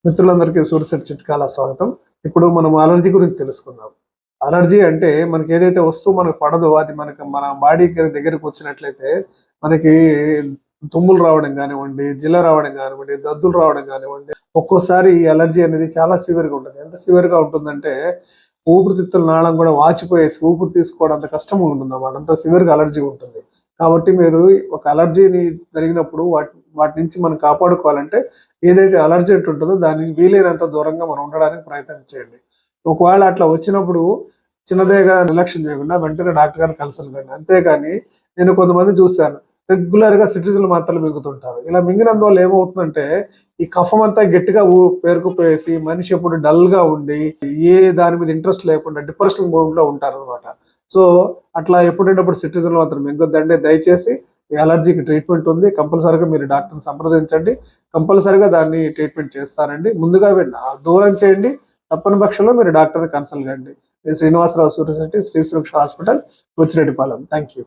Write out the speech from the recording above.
మిత్రులందరికీ సూర్యశెట్టి చిట్కాల స్వాగతం. ఇప్పుడు మనం అలర్జీ గురించి తెలుసుకుందాం. అలర్జీ అంటే మనకి ఏదైతే వస్తువు మనకు పడదో అది మన బాడీకి దగ్గరికి వచ్చినట్లయితే మనకి తుమ్ములు రావడం కానివ్వండి, జిల్ల రావడం కానివ్వండి, దద్దులు రావడం కానివ్వండి, ఒక్కోసారి ఈ అలర్జీ అనేది చాలా సివియర్గా ఉంటుంది. ఎంత సివియర్గా ఉంటుందంటే ఊపిరితిత్తుల నాళం కూడా వాచిపోయేసి ఊపిరి తీసుకోవడం అంత కష్టంగా ఉంటుంది అన్నమాట. అంత సివియర్గా అలర్జీ ఉంటుంది. కాబట్టి మీరు ఒక అలర్జీని జరిగినప్పుడు వాటి నుంచి మనం కాపాడుకోవాలంటే ఏదైతే అలర్జెంట్ ఉంటుందో దానికి వీలైనంత దూరంగా మనం ఉండడానికి ప్రయత్నం చేయండి. ఒకవేళ అట్లా వచ్చినప్పుడు చిన్నదేగా నిర్లక్ష్యం చేయకుండా వెంటనే డాక్టర్ గారిని కన్సల్ట్ కండి. అంతేగాని నేను కొంతమంది చూశాను రెగ్యులర్ గా సిట్రిజన్ మాత్రలు మింగుతుంటారు. ఇలా మింగినందువల్ల ఏమవుతుందంటే ఈ కఫం అంతా గట్టిగా పేరుకుపోయేసి మనిషి ఎప్పుడు డల్ గా ఉండి ఏ దాని మీద ఇంట్రెస్ట్ లేకుండా డిప్రెషన్ మోడ్ లో ఉంటారు అనమాట. సో అట్లా ఎప్పుడైనప్పుడు సిట్రిజన్ మాత్రం మింగొద్దండి. దయచేసి ఈ అలర్జీకి ట్రీట్మెంట్ ఉంది. కంపల్సరీగా మీరు డాక్టర్ని సంప్రదించండి. కంపల్సరీగా దాన్ని ట్రీట్మెంట్ చేస్తారండి. ముందుగా దూరం చేయండి. తప్పని పక్షంలో మీరు డాక్టర్ని కన్సల్ట్ కండి. నేను Srinivasarao Suryasetti, Sri Suraksha hospital, Buchireddypalem. Thank you.